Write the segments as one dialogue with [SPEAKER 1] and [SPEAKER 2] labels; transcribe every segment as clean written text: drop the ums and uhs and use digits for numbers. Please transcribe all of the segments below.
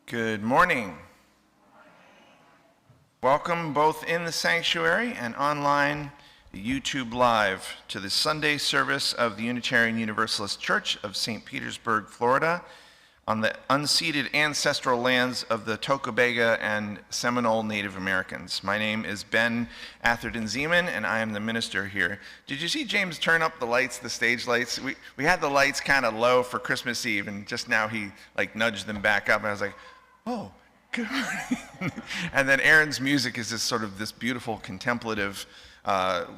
[SPEAKER 1] Good morning. Welcome both in the sanctuary and online, YouTube Live, to the Sunday service of the Unitarian Universalist Church of St. Petersburg, Florida, on the unceded ancestral lands of the Tocobaga and Seminole Native Americans. My name is Ben Atherton Zeman, and I am the minister here. Did you see James turn up the lights, the stage lights? We had the lights kind of low for Christmas Eve, and just now he nudged them back up, and I was like, oh, good morning. And then Aaron's music is this beautiful contemplative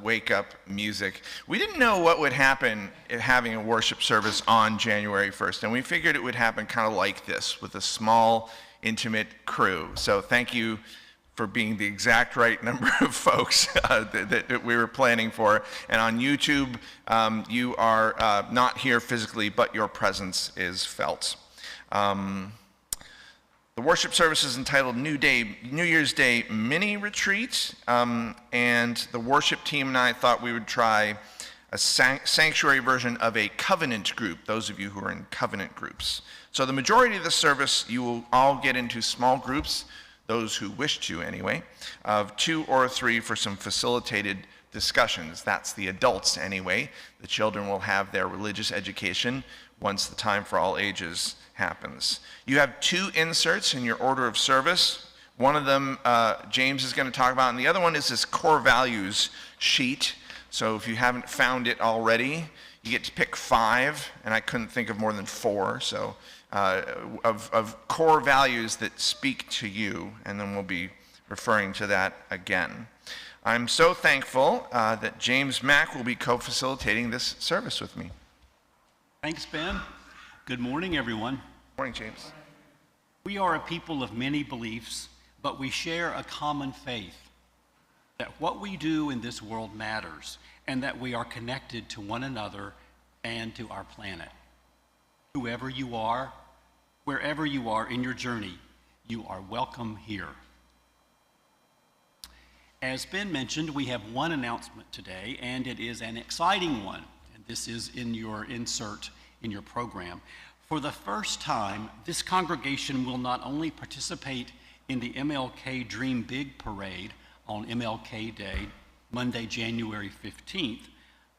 [SPEAKER 1] wake-up music. We didn't know what would happen at having a worship service on January 1st, and we figured it would happen kind of like this, with a small, intimate crew. So thank you for being the exact right number of folks that we were planning for. And on YouTube, you are not here physically, but your presence is felt. The worship service is entitled New Year's Day Mini Retreat, and the worship team and I thought we would try a sanctuary version of a covenant group, those of you who are in covenant groups. So the majority of the service, you will all get into small groups, those who wish to anyway, of 2 or 3 for some facilitated discussions. That's the adults anyway. The children will have their religious education once the time for all ages happens. You have 2 inserts in your order of service. One of them James is going to talk about, and the other one is this core values sheet. So if you haven't found it already, you get to pick 5, and I couldn't think of more than 4, so of core values that speak to you, and then we'll be referring to that again. I'm so thankful that James Mack will be co-facilitating this service with me.
[SPEAKER 2] Thanks, Ben. Good morning, everyone.
[SPEAKER 1] Morning, James.
[SPEAKER 2] We are a people of many beliefs, but we share a common faith that what we do in this world matters and that we are connected to one another and to our planet. Whoever you are, wherever you are in your journey, you are welcome here. As Ben mentioned, we have one announcement today, and it is an exciting one. And this is in your insert in your program. For the first time, this congregation will not only participate in the MLK Dream Big Parade on MLK Day, Monday, January 15th,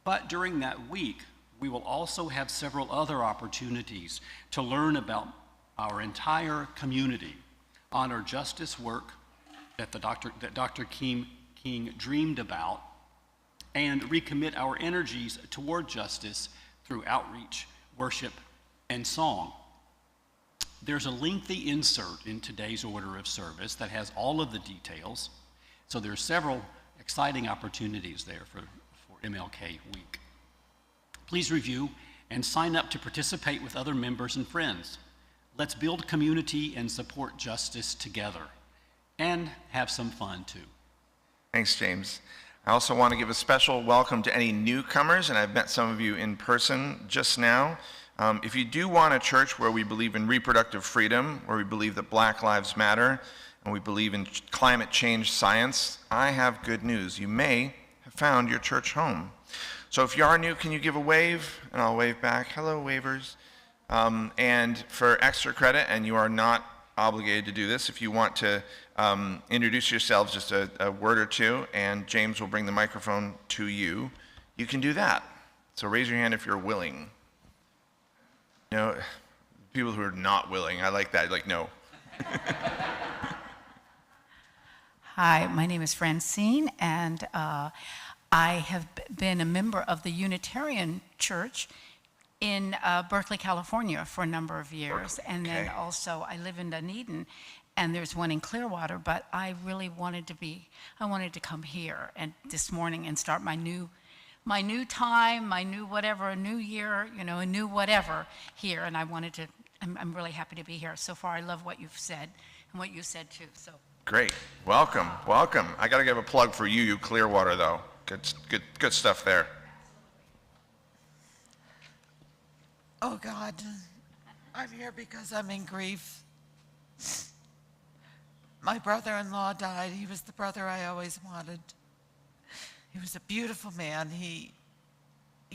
[SPEAKER 2] but during that week, we will also have several other opportunities to learn about our entire community, honor justice work that Dr. King dreamed about, and recommit our energies toward justice through outreach, worship, and song. There's a lengthy insert in today's order of service that has all of the details, so there's several exciting opportunities there for MLK Week. Please review and sign up to participate with other members and friends. Let's build community and support justice together, and have some fun too.
[SPEAKER 1] Thanks, James. I also want to give a special welcome to any newcomers, and I've met some of you in person just now. If you do want a church where we believe in reproductive freedom, where we believe that Black Lives Matter, and we believe in climate change science, I have good news. You may have found your church home. So if you are new, can you give a wave? And I'll wave back. Hello, wavers. And for extra credit, and you are not obligated to do this. If you want to introduce yourselves, just a word or two, and James will bring the microphone to you, you can do that. So raise your hand if you're willing. You know, people who are not willing, I like that, like, no.
[SPEAKER 3] Hi, my name is Francine, and I have been a member of the Unitarian Church in Berkeley, California for a number of years. And then also I live in Dunedin, and there's one in Clearwater, but I really wanted to come here and this morning and start my new time, my new whatever, a new year, you know, a new whatever here. And I'm really happy to be here. So far, I love what you've said and what you said too, so.
[SPEAKER 1] Great. Welcome. Welcome. I got to give a plug for you Clearwater, though. Good stuff there.
[SPEAKER 4] Oh God, I'm here because I'm in grief. My brother-in-law died. He was the brother I always wanted. He was a beautiful man. He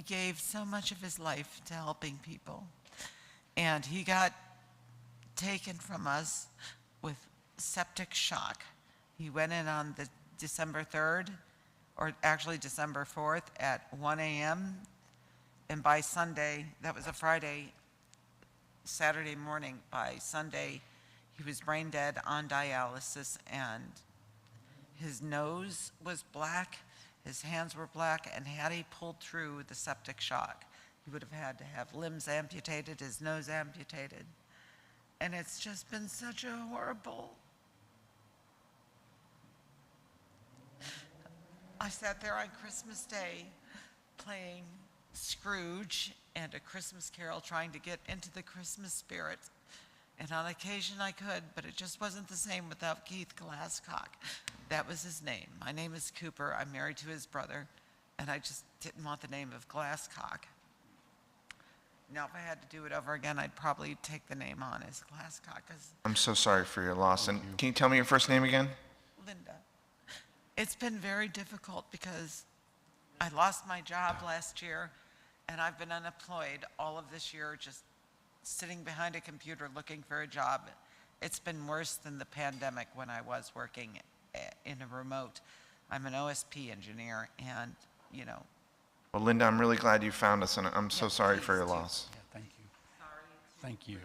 [SPEAKER 4] gave so much of his life to helping people. And he got taken from us with septic shock. He went in on the December 3rd, or actually December 4th at 1 a.m. And by Sunday, that was a Friday, Saturday morning, by Sunday, he was brain dead on dialysis, and his nose was black, his hands were black, and had he pulled through the septic shock, he would have had to have limbs amputated, his nose amputated. And it's just been such a horrible. I sat there on Christmas Day playing Scrooge and A Christmas Carol, trying to get into the Christmas spirit. And on occasion I could, but it just wasn't the same without Keith Glasscock. That was his name. My name is Cooper. I'm married to his brother, and I just didn't want the name of Glasscock. Now, if I had to do it over again, I'd probably take the name on as Glasscock.
[SPEAKER 1] I'm so sorry for your loss. And can you tell me your first name again?
[SPEAKER 4] Linda. It's been very difficult because I lost my job last year, and I've been unemployed all of this year, just sitting behind a computer looking for a job. It's been worse than the pandemic when I was working in a remote. I'm an OSP engineer, and, you know.
[SPEAKER 1] Well, Linda, I'm really glad you found us, and I'm so sorry for your loss.
[SPEAKER 2] Yeah, thank you. Thank you.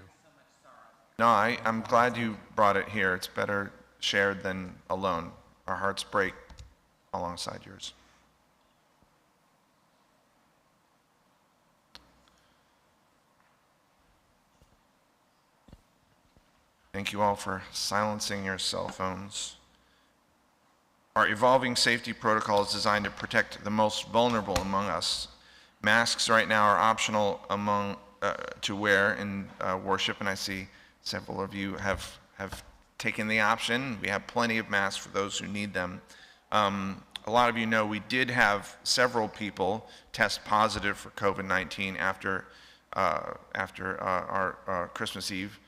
[SPEAKER 1] No, I'm glad you brought it here. It's better shared than alone. Our hearts break alongside yours. Thank you all for silencing your cell phones. Our evolving safety protocol is designed to protect the most vulnerable among us. Masks right now are optional to wear in worship, and I see several of you have taken the option. We have plenty of masks for those who need them. A lot of you know we did have several people test positive for COVID-19 after our Christmas Eve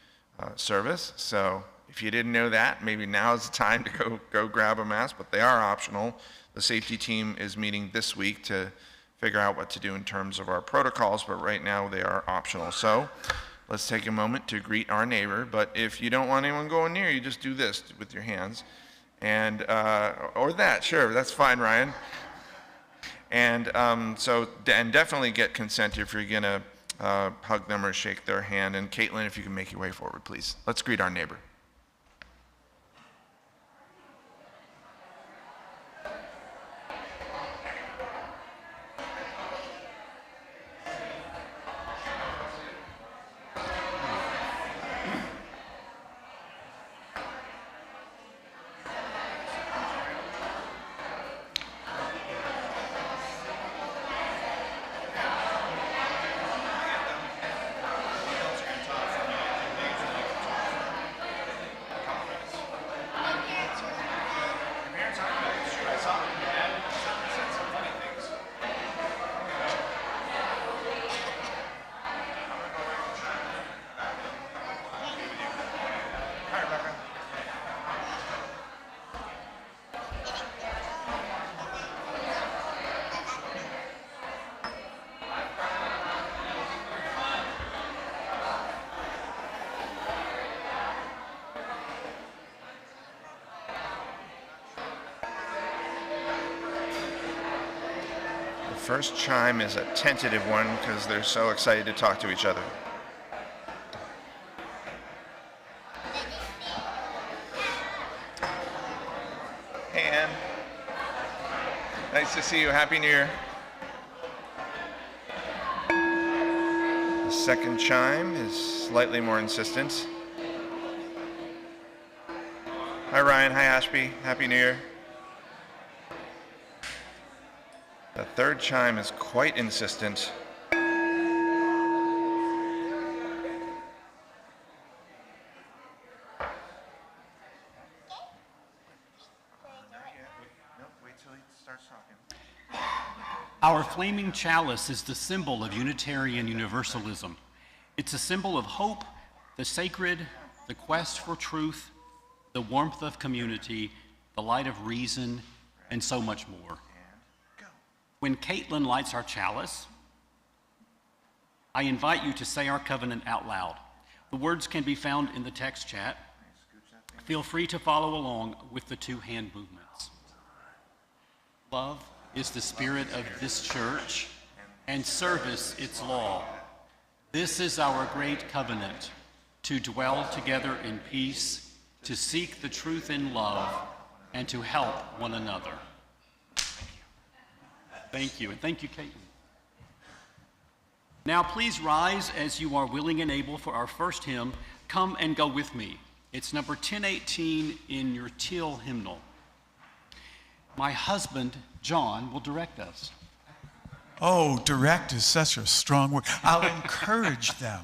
[SPEAKER 1] service. So if you didn't know that, maybe now is the time to go grab a mask, but they are optional. The safety team is meeting this week to figure out what to do in terms of our protocols, but right now they are optional. So let's take a moment to greet our neighbor, but if you don't want anyone going near you, just do this with your hands. And, or that, sure, that's fine, Ryan. And and definitely get consent if you're gonna hug them or shake their hand. And Caitlin, if you can make your way forward, please. Let's greet our neighbor. first chime is a tentative one because they're so excited to talk to each other. Hey, Ann. Nice to see you. Happy New Year. The second chime is slightly more insistent. Hi, Ryan. Hi, Ashby. Happy New Year. The third chime is quite insistent.
[SPEAKER 2] Our flaming chalice is the symbol of Unitarian Universalism. It's a symbol of hope, the sacred, the quest for truth, the warmth of community, the light of reason, and so much more. When Caitlin lights our chalice, I invite you to say our covenant out loud. The words can be found in the text chat. Feel free to follow along with the two hand movements. Love is the spirit of this church, and service its law. This is our great covenant, to dwell together in peace, to seek the truth in love, and to help one another. Thank you, and thank you, Caitlin. Now please rise as you are willing and able for our first hymn, Come and Go With Me. It's number 1018 in your teal hymnal. My husband, John, will direct us.
[SPEAKER 5] Oh, direct is such a strong word. I'll encourage them.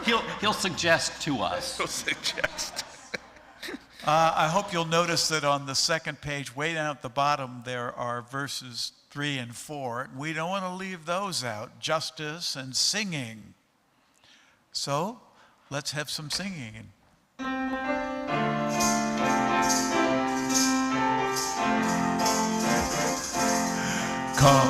[SPEAKER 2] He'll suggest to us.
[SPEAKER 1] He'll suggest.
[SPEAKER 5] I hope you'll notice that on the second page, way down at the bottom, there are verses 3 and 4. We don't want to leave those out, justice and singing. So let's have some singing. Come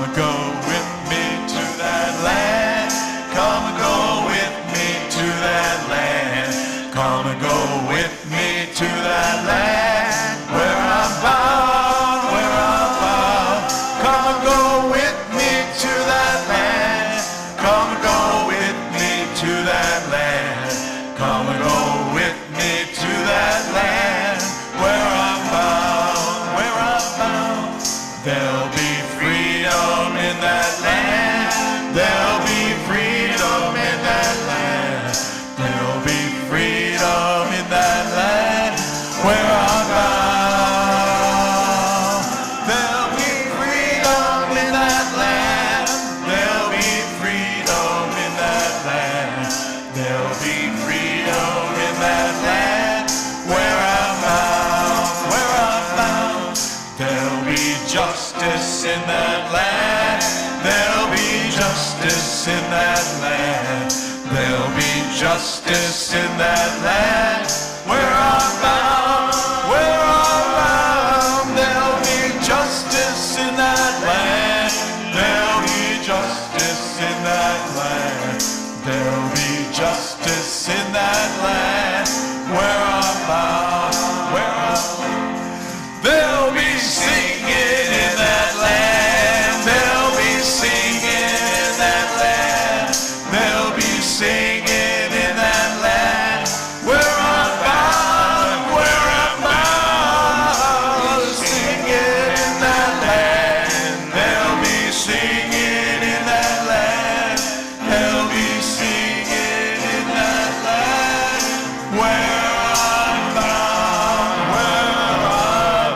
[SPEAKER 5] and go with me to that land. Come and go with me to that land. Come and go with me to that land where I'm bound, where I'm bound. Come and go with me to that land. Come and go with me to that land. Come and go with me to that land where I'm bound, where I'm bound. There'll be freedom in that land. There'll be freedom in that land. There'll be freedom in that land where I'm bound. There'll be freedom in that land. There'll be freedom in that land. There'll be freedom in that land where I'm bound, where I'm bound. There'll be justice in that land. There'll be justice in that land. There'll be justice in that land where I'm bound, where I'm bound. There'll be justice in that land. There'll be justice in that land. There'll be justice in that land where I'm bound, where I'm bound. There'll be singing in that land. There'll be singing in that land. There'll be singing in that land where I'm bound, where I'm bound. Singing in that land. There'll be singing in that land. There'll be singing in that land where I'm bound, where I'm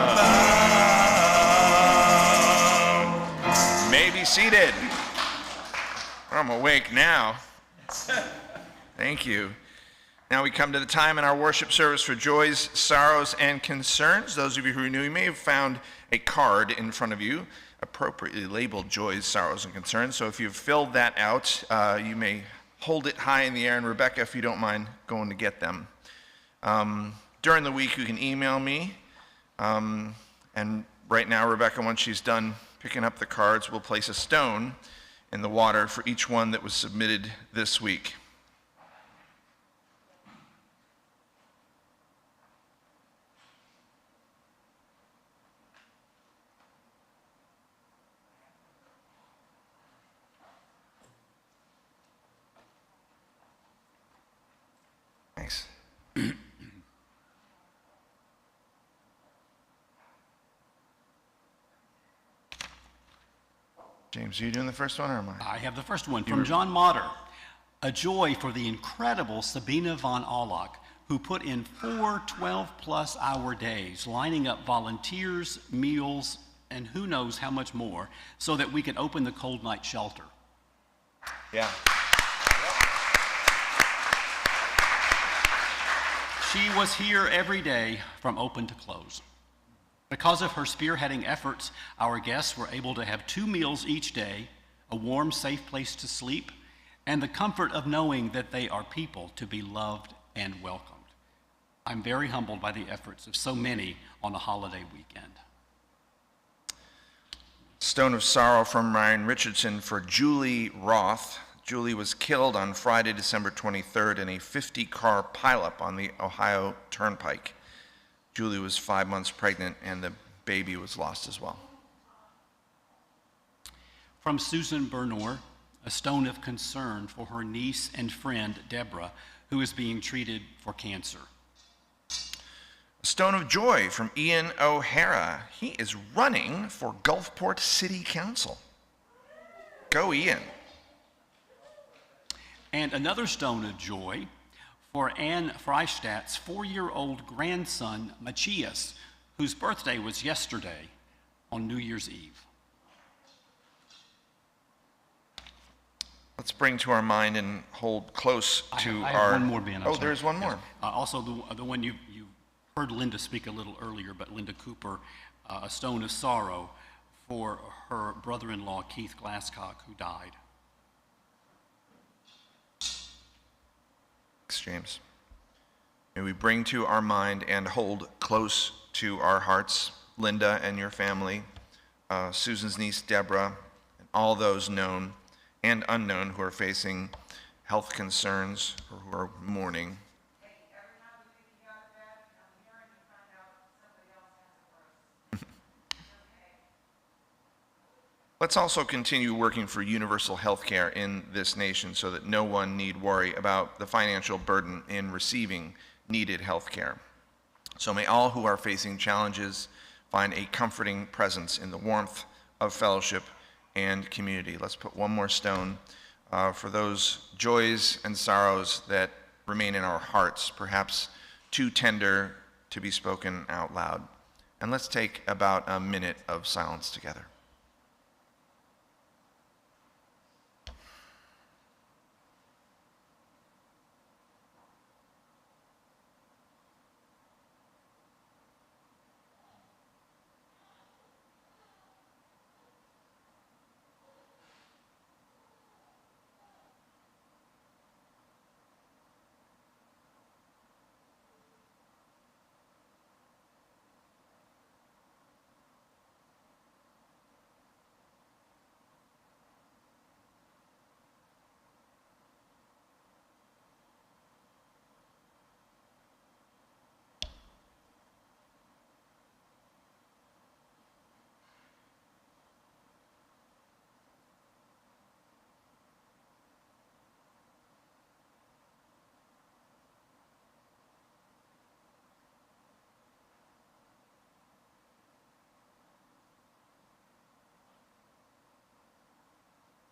[SPEAKER 5] bound.
[SPEAKER 1] May be seated. I'm awake now. Thank you. Now we come to the time in our worship service for joys, sorrows, and concerns. Those of you who are new, you may have found a card in front of you, appropriately labeled joys, sorrows, and concerns. So if you've filled that out, you may hold it high in the air. And Rebecca, if you don't mind going to get them. During the week, you can email me. And right now, Rebecca, once she's done picking up the cards, we'll place a stone in the water for each one that was submitted this week. James, are you doing the first one or am I?
[SPEAKER 2] I have the first one from John Motter. A joy for the incredible Sabina von Auloch, who put in 4 12-plus hour days, lining up volunteers, meals, and who knows how much more, so that we could open the cold night shelter.
[SPEAKER 1] Yeah.
[SPEAKER 2] She was here every day from open to close. Because of her spearheading efforts, our guests were able to have 2 meals each day, a warm, safe place to sleep, and the comfort of knowing that they are people to be loved and welcomed. I'm very humbled by the efforts of so many on a holiday weekend.
[SPEAKER 1] Stone of sorrow from Ryan Richardson for Julie Roth. Julie was killed on Friday, December 23rd in a 50-car pileup on the Ohio Turnpike. Julie was 5 months pregnant, and the baby was lost as well.
[SPEAKER 2] From Susan Bernor, a stone of concern for her niece and friend, Deborah, who is being treated for cancer.
[SPEAKER 1] A stone of joy from Ian O'Hara. He is running for Gulfport City Council. Go, Ian.
[SPEAKER 2] And another stone of joy for Anne Freistadt's 4-year-old grandson, Machias, whose birthday was yesterday on New Year's Eve.
[SPEAKER 1] Let's bring to our mind and hold close to
[SPEAKER 2] I
[SPEAKER 1] our...
[SPEAKER 2] have one more, Ben. I'm sorry.
[SPEAKER 1] there's one more.
[SPEAKER 2] Yes. Also, the one you heard Linda speak a little earlier, but Linda Cooper, a stone of sorrow for her brother-in-law, Keith Glasscock, who died.
[SPEAKER 1] Thanks, James. May we bring to our mind and hold close to our hearts Linda and your family, Susan's niece Deborah, and all those known and unknown who are facing health concerns or who are mourning. Let's also continue working for universal health care in this nation so that no one need worry about the financial burden in receiving needed health care. So may all who are facing challenges find a comforting presence in the warmth of fellowship and community. Let's put one more stone for those joys and sorrows that remain in our hearts, perhaps too tender to be spoken out loud. And let's take about a minute of silence together.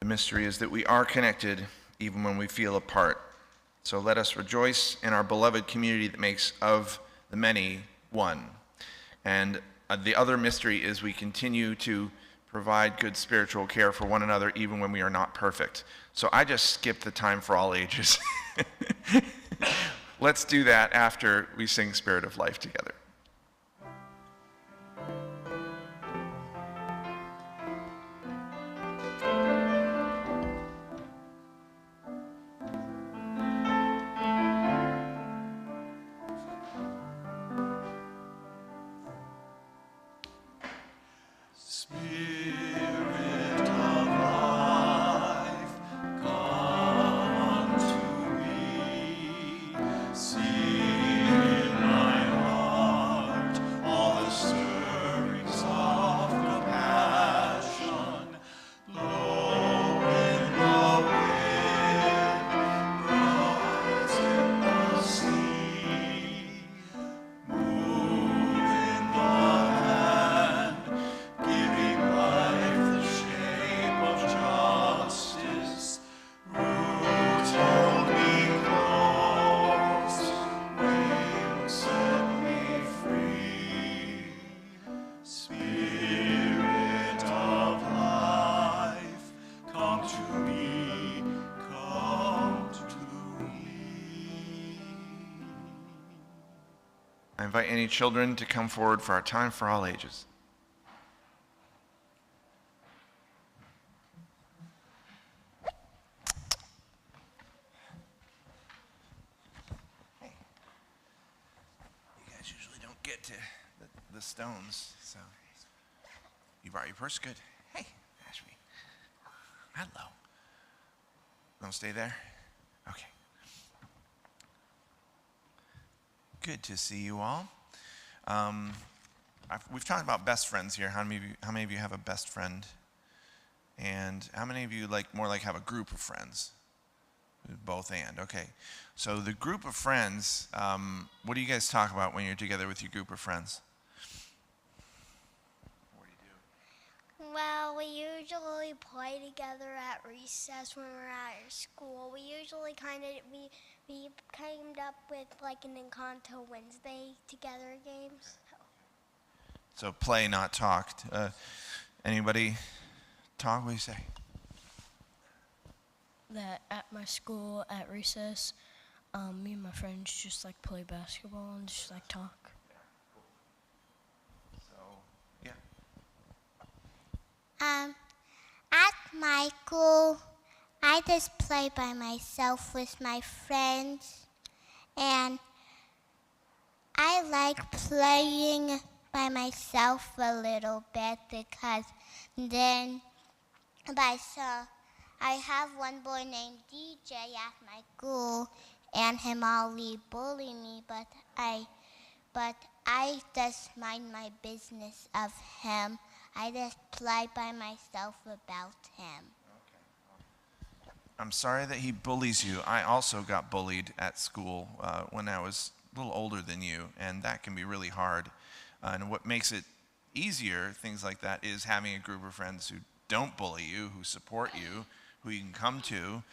[SPEAKER 1] The mystery is that we are connected even when we feel apart. So let us rejoice in our beloved community that makes of the many one. And the other mystery is we continue to provide good spiritual care for one another even when we are not perfect. So I just skipped the time for all ages. Let's do that after we sing Spirit of Life together.
[SPEAKER 5] Spirit of life, come unto me. See in my heart.
[SPEAKER 1] I invite any children to come forward for our time for all ages. Hey, you guys usually don't get to the stones, so you brought your purse? Good. Hey, Ashby. Hello. Don't stay there? Okay. Good to see you all. We've talked about best friends here. How many of you have a best friend? And how many of you more like have a group of friends? Both and, okay. So the group of friends, what do you guys talk about when you're together with your group of friends? What do you do?
[SPEAKER 6] Well, we usually play together at recess when we're at school. We usually we came up with like an Encanto Wednesday together games.
[SPEAKER 1] So play, not talk. Anybody talk? What do you say?
[SPEAKER 7] That at my school at recess, me and my friends just like play basketball and just like talk.
[SPEAKER 1] So, yeah.
[SPEAKER 6] At my school, I just play by myself with my friends, and I like playing by myself a little bit because then I have one boy named DJ at my school, and him always bully me, but I just mind my business of him. I just play by myself about him.
[SPEAKER 1] I'm sorry that he bullies you. I also got bullied at school when I was a little older than you, and that can be really hard. And what makes it easier, things like that, is having a group of friends who don't bully you, who support you, who you can come to.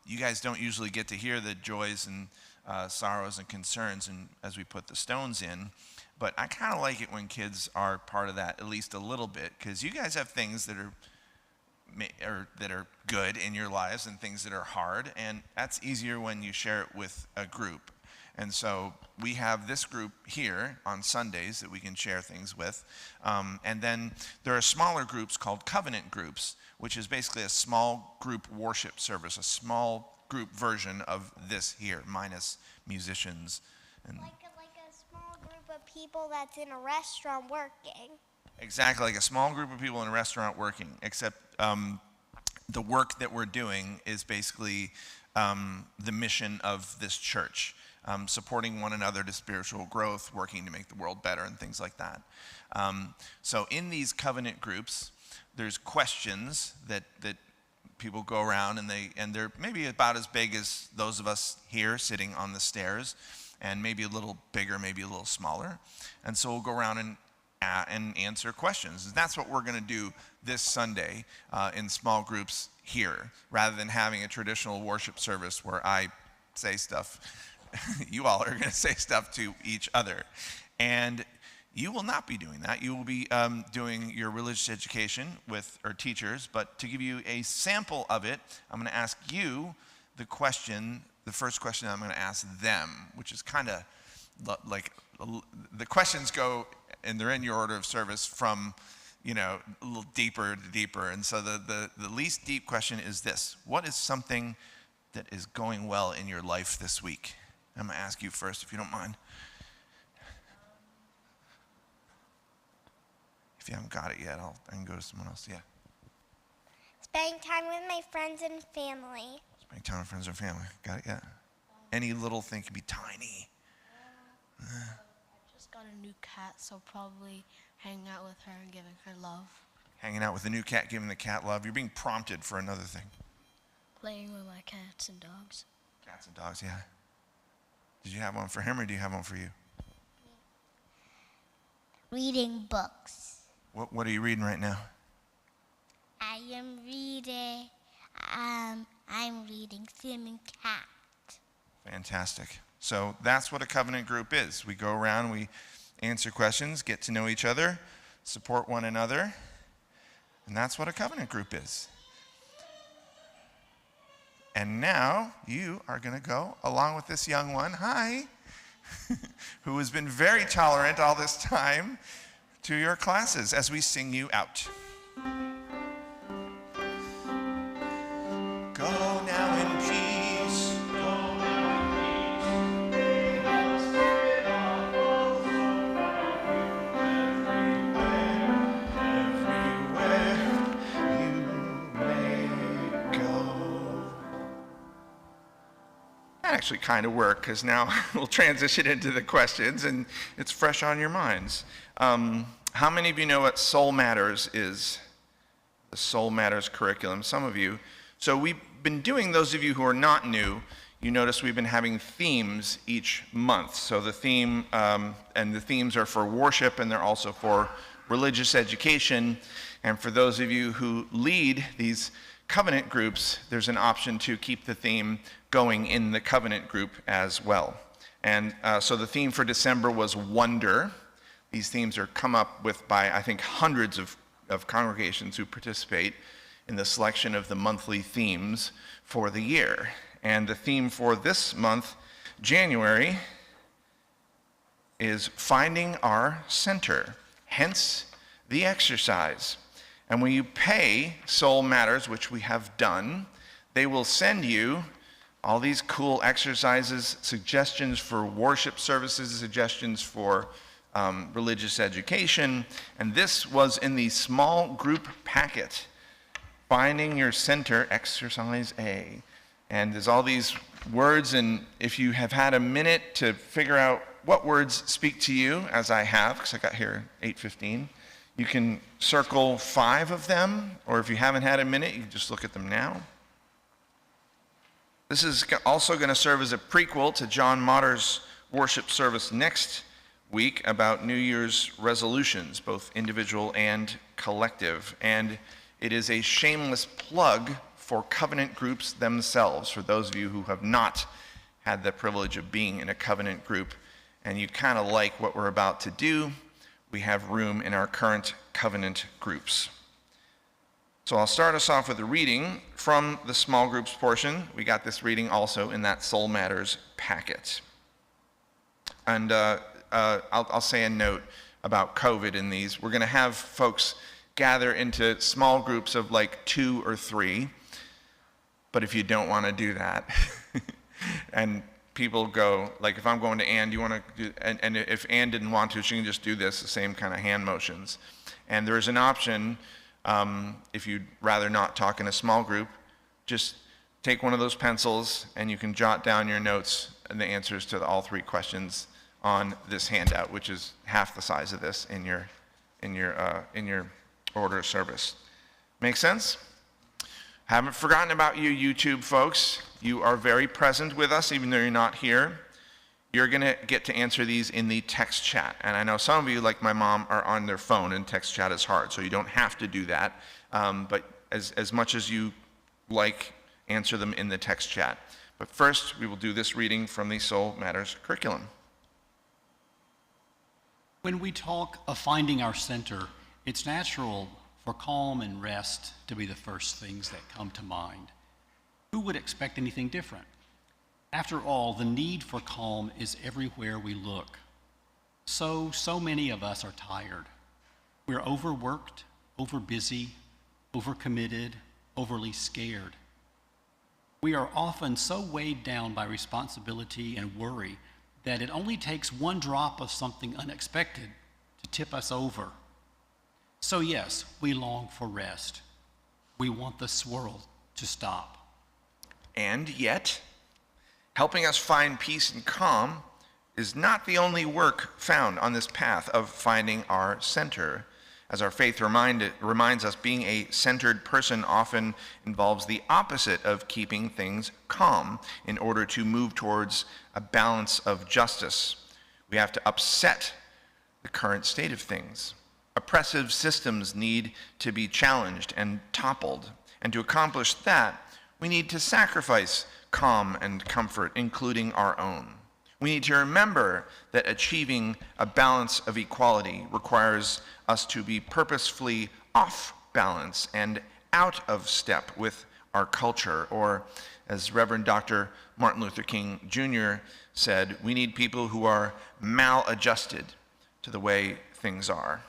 [SPEAKER 1] You guys don't usually get to hear the joys and sorrows and concerns as we put the stones in. But I kind of like it when kids are part of that at least a little bit, because you guys have things that are good in your lives and things that are hard, and that's easier when you share it with a group. And so we have this group here on Sundays that we can share things with. And then there are smaller groups called covenant groups, which is basically a small group worship service, a small group version of this here, minus musicians. And
[SPEAKER 6] Like a small group of people that's in a restaurant working.
[SPEAKER 1] exactly, like a small group of people in a restaurant working, except the work that we're doing is basically the mission of this church. Supporting one another to spiritual growth, working to make the world better, and things like that. So in these covenant groups, there's questions that people go around, and they're maybe about as big as those of us here sitting on the stairs, and maybe a little bigger, maybe a little smaller. And so we'll go around and answer questions. And that's what we're going to do this Sunday in small groups here, rather than having a traditional worship service where I say stuff. You all are going to say stuff to each other. And you will not be doing that. You will be doing your religious education with our teachers. But to give you a sample of it, I'm going to ask you the first question I'm going to ask them, which is kind of like the questions go, and they're in your order of service from, a little deeper to deeper. And so the least deep question is this: what is something that is going well in your life this week? I'm going to ask you first, if you don't mind. If you haven't got it yet, I can go to someone else. Yeah.
[SPEAKER 6] Spending time with my friends and family.
[SPEAKER 1] Spending time with friends and family. Got it? Yeah. Any little thing can be tiny.
[SPEAKER 7] I just got a new cat, so probably hanging out with her and giving her love.
[SPEAKER 1] Hanging out with the new cat, giving the cat love. You're being prompted for another thing.
[SPEAKER 7] Playing with my cats and dogs.
[SPEAKER 1] Cats and dogs, yeah. Did you have one for him, or do you have one for you?
[SPEAKER 6] Reading books.
[SPEAKER 1] What are you reading right now?
[SPEAKER 6] I'm reading Swimming Cat.
[SPEAKER 1] Fantastic. So that's what a covenant group is. We go around, we answer questions, get to know each other, support one another, and that's what a covenant group is. And now you are going to go along with this young one. Hi. who has been very tolerant all this time to your classes as we sing you out. Go now in peace. Go now in peace. May the Spirit of the Lord everywhere you may go. That actually kind of worked, because now we'll transition into the questions and it's fresh on your minds. How many of you know what Soul Matters is? The Soul Matters curriculum. Some of you. So we've been doing, those of you who are not new, you notice we've been having themes each month. So the theme, and the themes are for worship, and they're also for religious education. And for those of you who lead these covenant groups, there's an option to keep the theme going in the covenant group as well. And so the theme for December was wonder. These themes are come up with by, I think, hundreds of congregations who participate in the selection of the monthly themes for the year. And the theme for this month, January, is finding our center, hence the exercise. And when you pay Soul Matters, which we have done, they will send you all these cool exercises, suggestions for worship services, suggestions for religious education. And this was in the small group packet, Finding Your Center, Exercise A. And there's all these words, and if you have had a minute to figure out what words speak to you, as I have, because I got here at 8:15, you can circle 5 of them, or if you haven't had a minute, you can just look at them now. This is also going to serve as a prequel to John Motter's worship service next week about New Year's resolutions, both individual and collective. And it is a shameless plug for covenant groups themselves, for those of you who have not had the privilege of being in a covenant group and you kind of like what we're about to do. We have room in our current covenant groups. So I'll start us off with a reading from the small groups portion. We got this reading also in that Soul Matters packet. And I'll say a note about COVID in these. We're going to have folks gather into small groups of like 2 or 3. But if you don't want to do that, and people go, like if I'm going to Ann, do you want to do, and if Ann didn't want to, she can just do this, the same kind of hand motions. And there's an option, if you'd rather not talk in a small group, just take one of those pencils and you can jot down your notes and the answers to all 3 questions on this handout, which is half the size of this in your order of service. Make sense? Haven't forgotten about you, YouTube folks. You are very present with us, even though you're not here. You're going to get to answer these in the text chat. And I know some of you, like my mom, are on their phone, and text chat is hard, so you don't have to do that. But as much as you like, answer them in the text chat. But first, we will do this reading from the Soul Matters curriculum.
[SPEAKER 2] When we talk of finding our center, it's natural for calm and rest to be the first things that come to mind. Who would expect anything different? After all, the need for calm is everywhere we look. So many of us are tired. We're overworked, overbusy, overcommitted, overly scared. We are often so weighed down by responsibility and worry that it only takes one drop of something unexpected to tip us over. So yes, we long for rest. We want the swirl to stop.
[SPEAKER 1] And yet, helping us find peace and calm is not the only work found on this path of finding our center. As our faith reminds us, being a centered person often involves the opposite of keeping things calm in order to move towards a balance of justice. We have to upset the current state of things. Oppressive systems need to be challenged and toppled. And to accomplish that, we need to sacrifice calm and comfort, including our own. We need to remember that achieving a balance of equality requires us to be purposefully off balance and out of step with our culture. Or, as Reverend Dr. Martin Luther King Jr. said, we need people who are maladjusted to the way things are.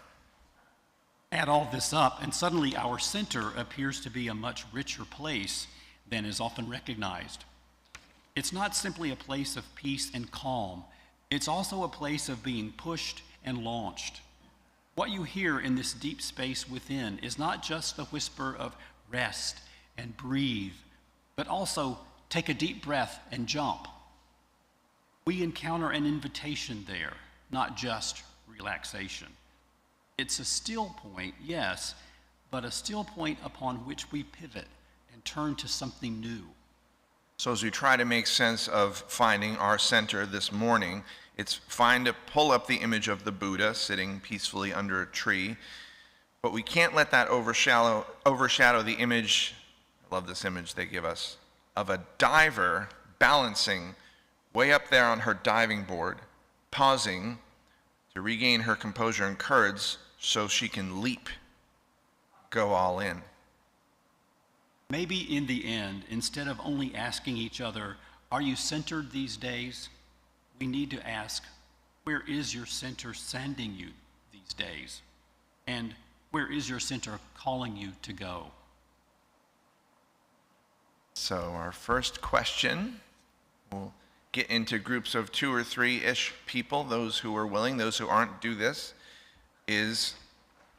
[SPEAKER 2] Add all this up, and suddenly our center appears to be a much richer place than is often recognized. It's not simply a place of peace and calm, it's also a place of being pushed and launched. What you hear in this deep space within is not just the whisper of rest and breathe, but also take a deep breath and jump. We encounter an invitation there, not just relaxation. It's a still point, yes, but a still point upon which we pivot and turn to something new.
[SPEAKER 1] So as we try to make sense of finding our center this morning, it's fine to pull up the image of the Buddha sitting peacefully under a tree, but we can't let that overshadow the image, I love this image they give us, of a diver balancing way up there on her diving board, pausing to regain her composure and courage so she can leap, go all in.
[SPEAKER 2] Maybe in the end, instead of only asking each other, are you centered these days? We need to ask, where is your center sending you these days? And where is your center calling you to go?
[SPEAKER 1] So our first question, we'll get into groups of 2 or 3-ish people, those who are willing, those who aren't, do this, is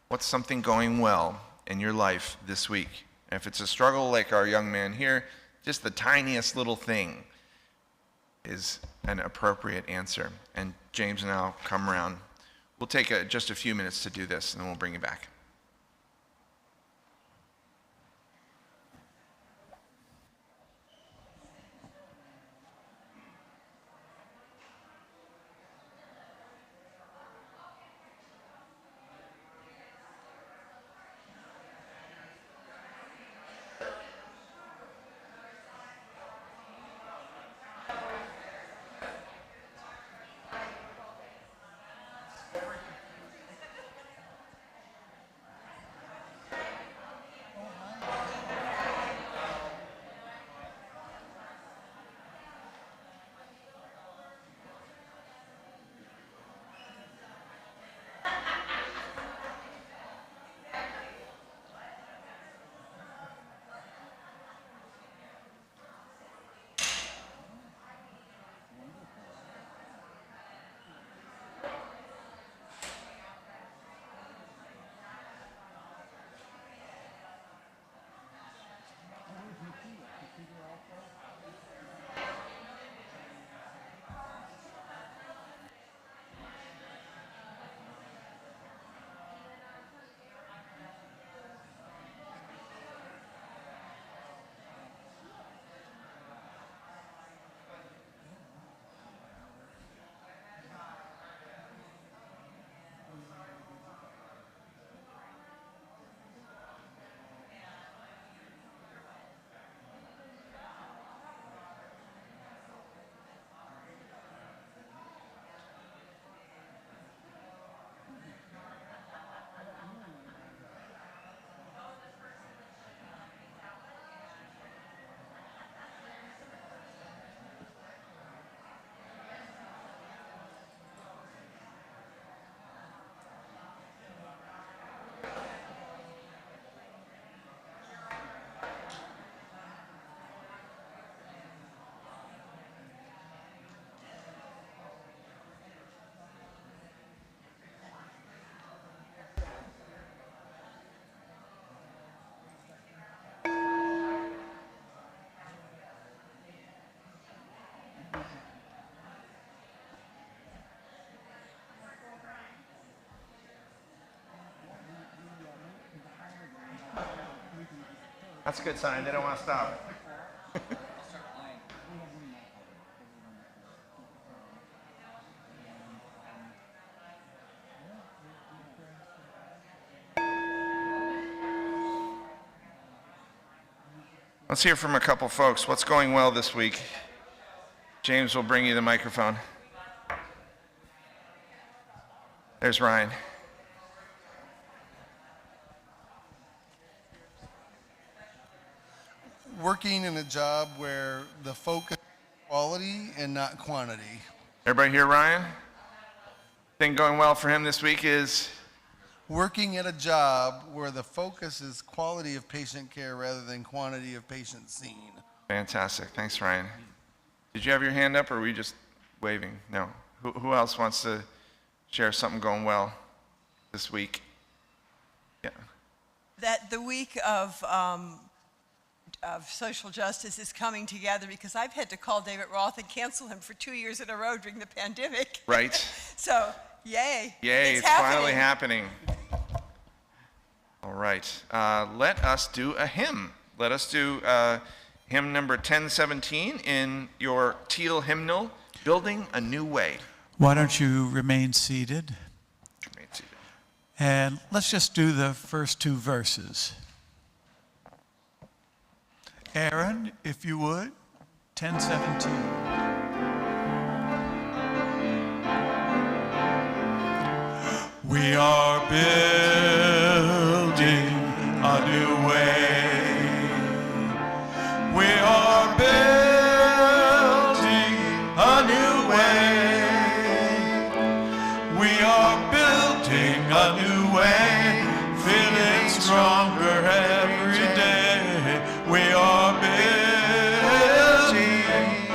[SPEAKER 1] what's something going well in your life this week? And if it's a struggle like our young man here, just the tiniest little thing is an appropriate answer. And James and I'll come around. We'll take just a few minutes to do this, and then we'll bring you back. That's a good sign. They don't want to stop. Let's hear from a couple folks. What's going well this week? James will bring you the microphone. There's Ryan.
[SPEAKER 8] working in a job where the focus is quality and not quantity.
[SPEAKER 1] Everybody hear Ryan? Thing going well for him this week is
[SPEAKER 8] Working at a job where the focus is quality of patient care rather than quantity of patients seen.
[SPEAKER 1] fantastic. Thanks, Ryan. Did you have your hand up, or were we just waving? No. Who else wants to share something going well this week? Yeah.
[SPEAKER 9] That the week of social justice is coming together, because I've had to call David Roth and cancel him for 2 years in a row during the pandemic.
[SPEAKER 1] Right.
[SPEAKER 9] So, yay.
[SPEAKER 1] Yay, it's finally happening. All right. Let us do a hymn. Let us do hymn number 1017 in your teal hymnal, Building a New Way.
[SPEAKER 10] Why don't you remain seated?
[SPEAKER 1] Remain seated.
[SPEAKER 10] And let's just do the first two verses. Aaron, if you would, 1017. We are building a new way. We are building a new way. We are building a new way, feeling stronger every day. We are building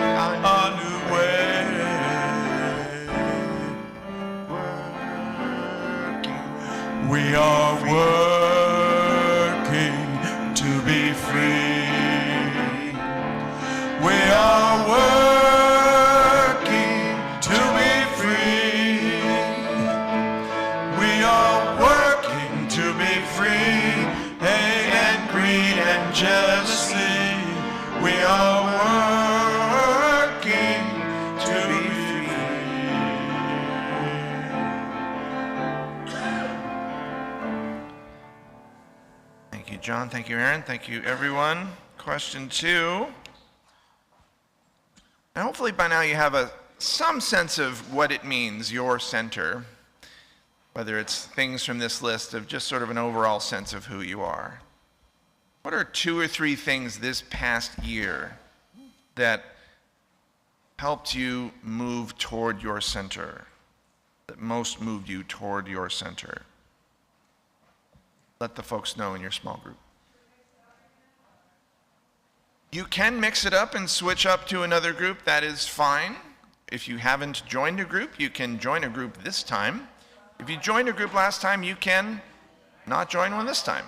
[SPEAKER 10] a new way. We are working to be free. We are working to be free. We are working to be free. Hate and greed and jealousy. We are working to be free.
[SPEAKER 1] Thank you, John. Thank you, Aaron. Thank you, everyone. Question 2. And hopefully by now you have some sense of what it means, your center, whether it's things from this list of just sort of an overall sense of who you are. What are 2 or 3 things this past year that helped you move toward your center, that most moved you toward your center? Let the folks know in your small group. You can mix it up and switch up to another group. That is fine. If you haven't joined a group, you can join a group this time. If you joined a group last time, you can not join one this time.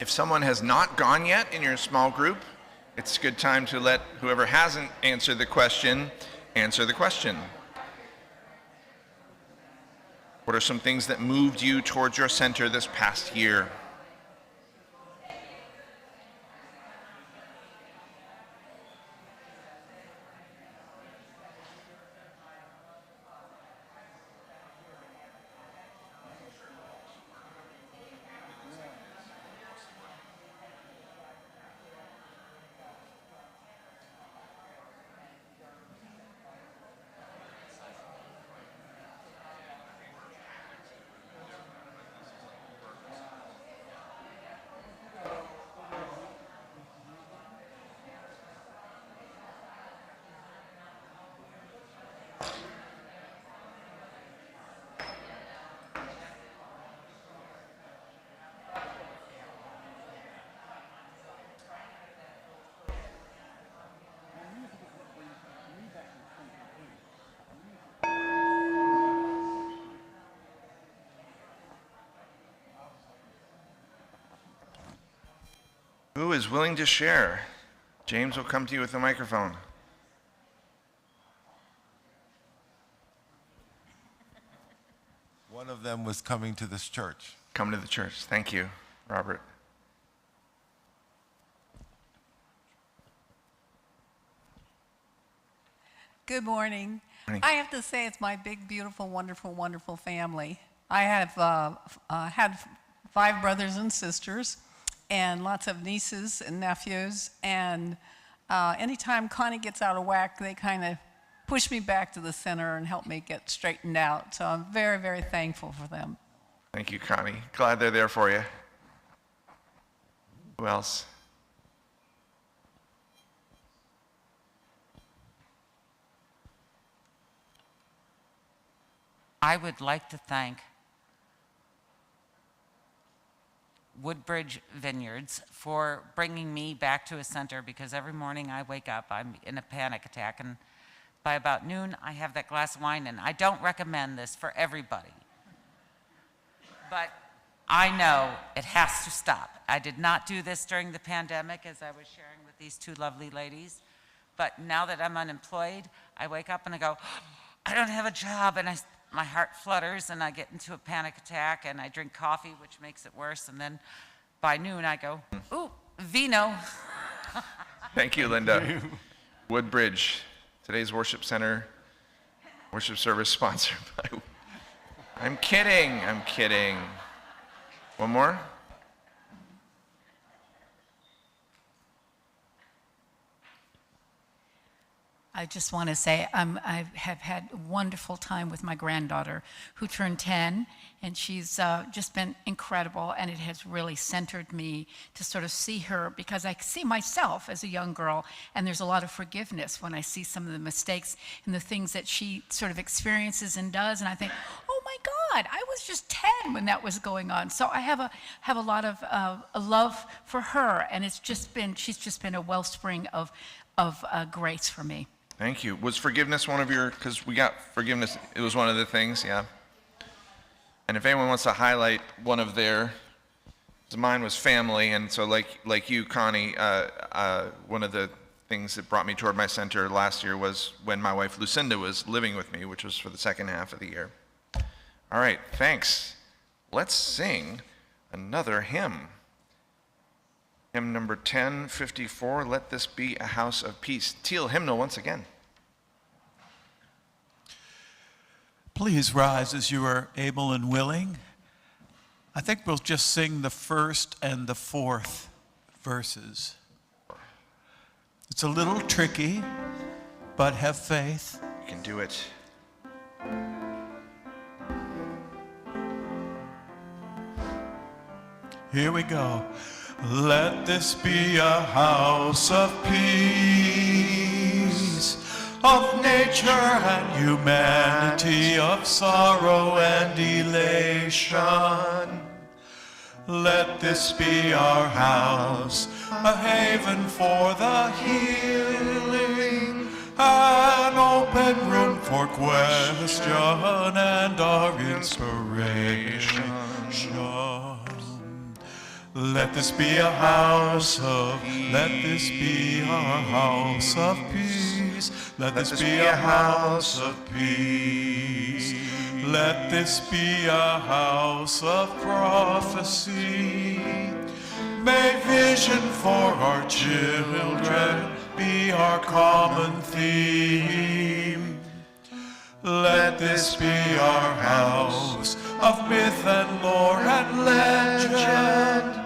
[SPEAKER 1] If someone has not gone yet in your small group, it's a good time to let whoever hasn't answered the question answer the question. What are some things that moved you towards your center this past year? Who is willing to share? James will come to you with the microphone.
[SPEAKER 10] One of them was coming to this church.
[SPEAKER 1] Come to the church. Thank you, Robert.
[SPEAKER 9] Good morning.
[SPEAKER 1] Morning.
[SPEAKER 9] I have to say it's my big, beautiful, wonderful, wonderful family. I have had 5 brothers and sisters and lots of nieces and nephews. And anytime Connie gets out of whack, they kind of push me back to the center and help me get straightened out. So I'm very, very thankful for them.
[SPEAKER 1] Thank you, Connie. Glad they're there for you. Who else?
[SPEAKER 11] I would like to thank Woodbridge Vineyards for bringing me back to a center, because every morning I wake up, I'm in a panic attack, and by about noon I have that glass of wine, and I don't recommend this for everybody. But I know it has to stop. I did not do this during the pandemic, as I was sharing with these 2 lovely ladies, but now that I'm unemployed, I wake up and I go, I don't have a job, and my heart flutters and I get into a panic attack and I drink coffee, which makes it worse. And then by noon I go, ooh, vino.
[SPEAKER 1] Thank you, Linda. Woodbridge, today's worship center, worship service sponsored by... I'm kidding. One more?
[SPEAKER 3] I just want to say I have had a wonderful time with my granddaughter who turned 10, and she's just been incredible, and it has really centered me to sort of see her, because I see myself as a young girl, and there's a lot of forgiveness when I see some of the mistakes and the things that she sort of experiences and does, and I think, oh my God, I was just 10 when that was going on. So I have a lot of a love for her, and she's just been a wellspring of grace for me.
[SPEAKER 1] Thank you. Was forgiveness one of your, because we got forgiveness, it was one of the things, yeah. And if anyone wants to highlight one of their, mine was family, and so like you, Connie, one of the things that brought me toward my center last year was when my wife Lucinda was living with me, which was for the second half of the year. All right, thanks. Let's sing another hymn. Hymn number 1054, Let This Be a House of Peace. Teal hymnal once again.
[SPEAKER 10] Please rise as you are able and willing. I think we'll just sing the first and the fourth verses. It's a little tricky, but have faith.
[SPEAKER 1] You can do it.
[SPEAKER 10] Here we go. Let this be a house of peace, of nature and humanity, of sorrow and elation. Let this be our house, a haven for the healing, an open room for question and our inspiration. Let this be a house of, let this be our house of peace. Let this be a house of peace. Let this be a house of prophecy. May vision for our children be our common theme. Let this be our house of myth and lore and legend,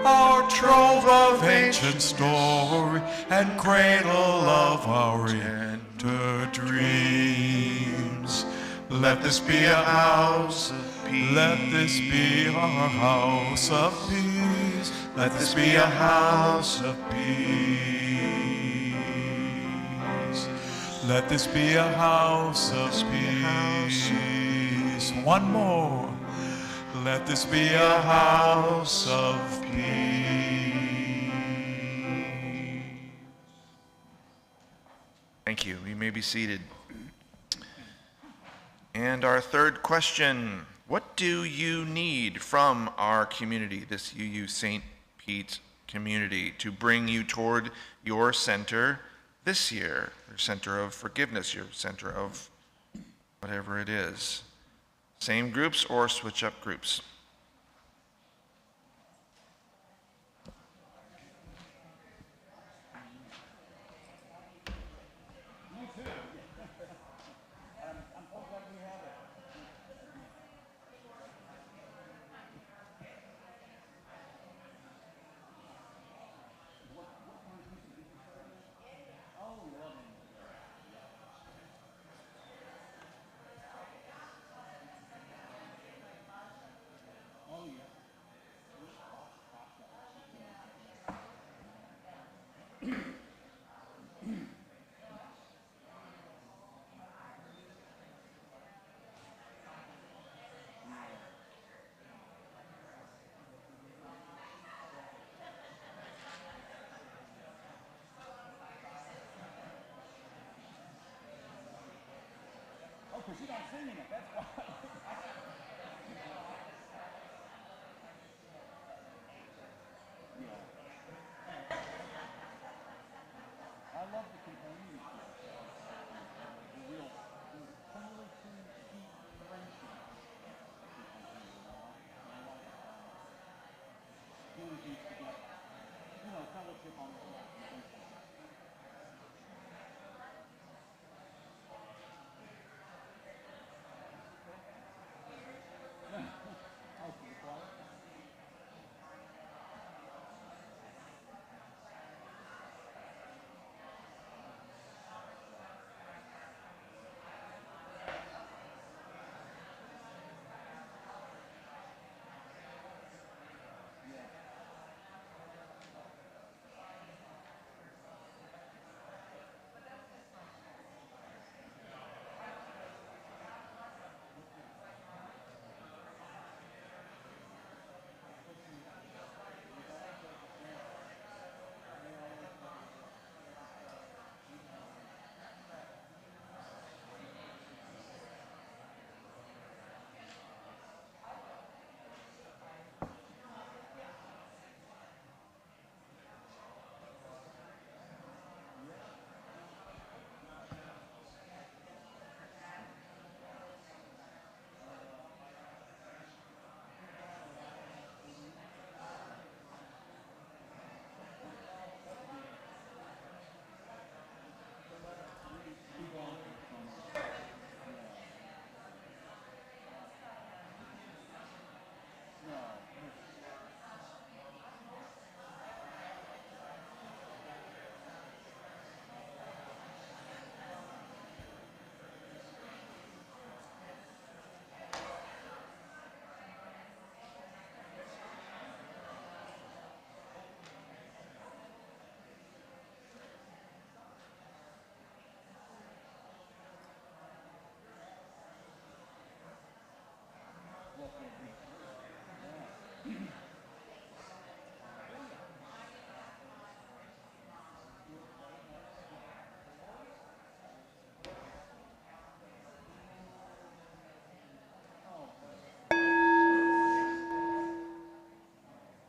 [SPEAKER 10] our trove of ancient story and cradle of our inner dreams. Let this be a house of peace. Let this be our house of peace. Let this be a house of peace. Let this be a house of peace. One more. Let this be a house of peace.
[SPEAKER 1] Thank you. You may be seated. And our third question, what do you need from our community, this UU St. Pete community, to bring you toward your center this year, your center of forgiveness, your center of whatever it is? Same groups or switch up groups?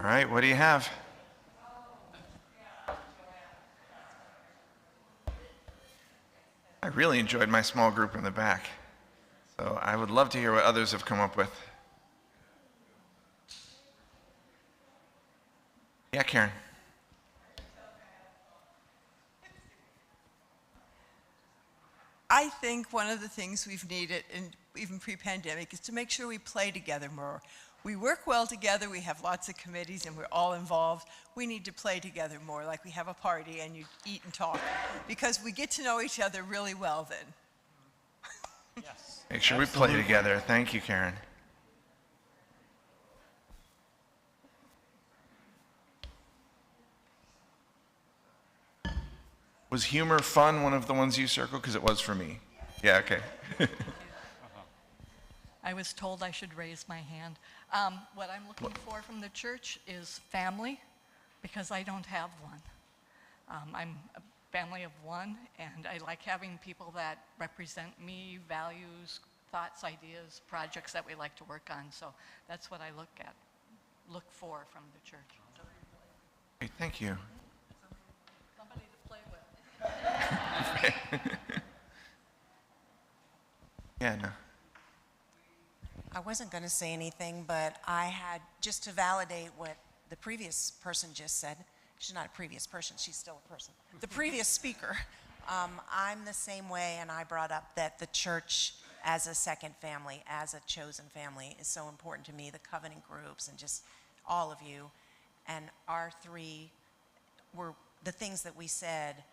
[SPEAKER 1] All right, what do you have? I really enjoyed my small group in the back. So I would love to hear what others have come up with. Yeah, Karen.
[SPEAKER 12] I think one of the things we've needed, and even pre-pandemic, is to make sure we play together more. We work well together, we have lots of committees, and we're all involved. We need to play together more, like we have a party and you eat and talk, because we get to know each other really well then.
[SPEAKER 2] Yes.
[SPEAKER 1] Make sure we play together. Thank you, Karen. Was humor fun one of the ones you circled? Because it was for me. Yeah, okay.
[SPEAKER 13] I was told I should raise my hand. What I'm looking for from the church is family, because I don't have one. I'm a family of one, and I like having people that represent me, values, thoughts, ideas, projects that we like to work on. So that's what I look for from the church.
[SPEAKER 1] Great, thank you.
[SPEAKER 13] Somebody to play with.
[SPEAKER 1] Yeah, no.
[SPEAKER 14] I wasn't going to say anything, but I had, just to validate what the previous person just said, she's not a previous person, she's still a person. The previous speaker, I'm the same way, and I brought up that the church as a second family, as a chosen family, is so important to me, the covenant groups and just all of you. And our three were the things that we said,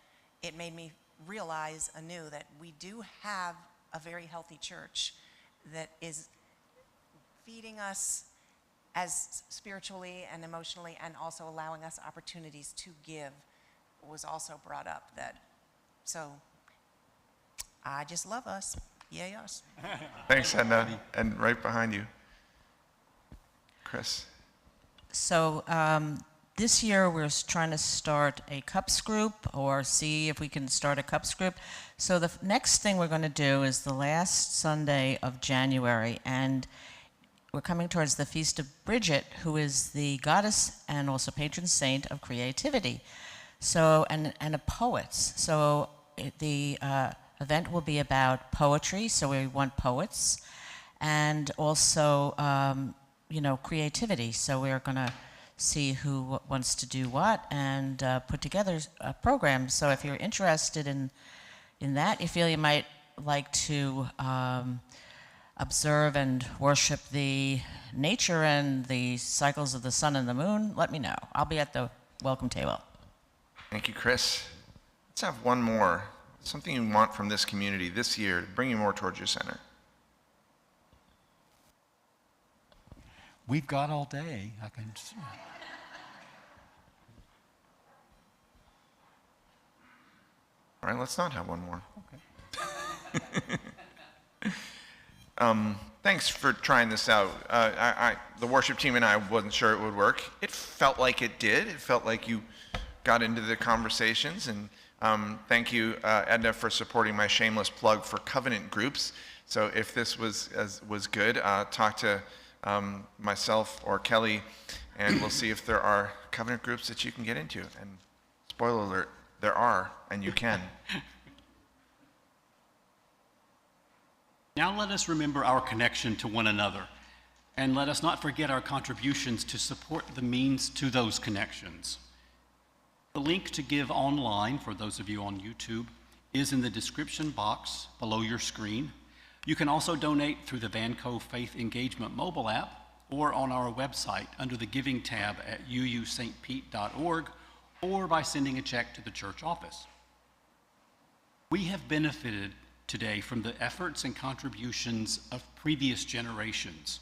[SPEAKER 14] it made me realize anew that we do have a very healthy church that is feeding us as spiritually and emotionally, and also allowing us opportunities to give was also brought up. That, so I just love us. Yay us.
[SPEAKER 1] Thanks, Edna. And right behind you, Chris.
[SPEAKER 15] So this year we're trying to start a CUPS group, or see if we can start a CUPS group. So the next thing we're going to do is the last Sunday of January, and we're coming towards the Feast of Bridget, who is the goddess and also patron saint of creativity, so and of poets. So the event will be about poetry, so we want poets, and also creativity. So we're going to see who wants to do what and put together a program. So if you're interested in that, you feel you might like to observe and worship the nature and the cycles of the sun and the moon, let me know. I'll be at the welcome table.
[SPEAKER 1] Thank you, Chris. Let's have one more. Something you want from this community this year to bring you more towards your center.
[SPEAKER 2] We've got all day. I can.
[SPEAKER 1] All right, let's not have one more.
[SPEAKER 2] Okay.
[SPEAKER 1] Thanks for trying this out. The worship team and I wasn't sure it would work. It felt like it did. It felt like you got into the conversations. And thank you, Edna, for supporting my shameless plug for covenant groups. So if this was good, talk to myself or Kelly, and we'll see if there are covenant groups that you can get into. And spoiler alert, there are, and you can.
[SPEAKER 2] Now let us remember our connection to one another, and let us not forget our contributions to support the means to those connections. The link to give online, for those of you on YouTube, is in the description box below your screen. You can also donate through the Vanco Faith Engagement mobile app, or on our website under the Giving tab at uustpete.org, or by sending a check to the church office. We have benefited today from the efforts and contributions of previous generations.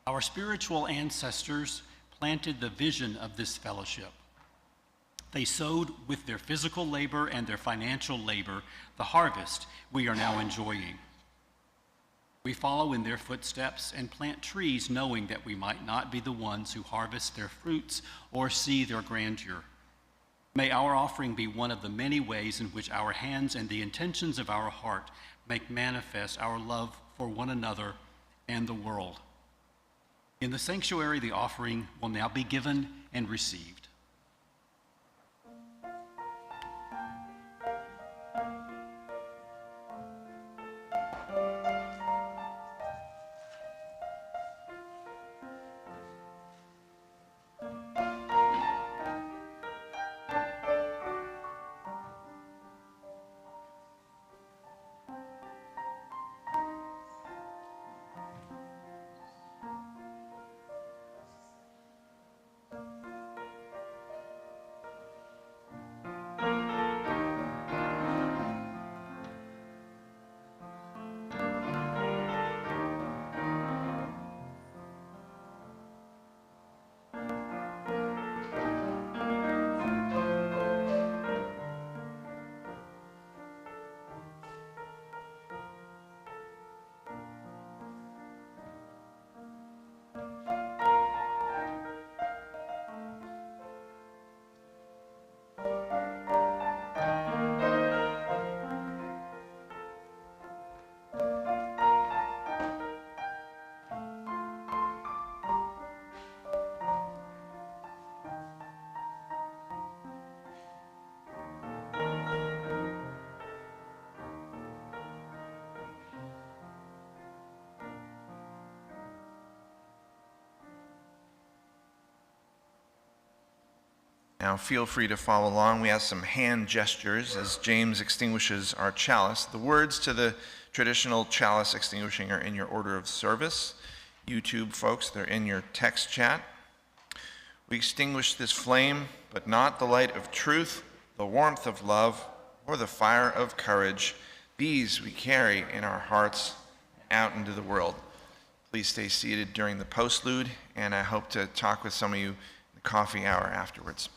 [SPEAKER 2] Our spiritual ancestors planted the vision of this fellowship. They sowed with their physical labor and their financial labor the harvest we are now enjoying. We follow in their footsteps and plant trees, knowing that we might not be the ones who harvest their fruits or see their grandeur. May our offering be one of the many ways in which our hands and the intentions of our heart make manifest our love for one another and the world. In the sanctuary, the offering will now be given and received.
[SPEAKER 1] Now feel free to follow along. We have some hand gestures as James extinguishes our chalice. The words to the traditional chalice extinguishing are in your order of service. YouTube folks, they're in your text chat. We extinguish this flame, but not the light of truth, the warmth of love, or the fire of courage. These we carry in our hearts out into the world. Please stay seated during the postlude, and I hope to talk with some of you in the coffee hour afterwards.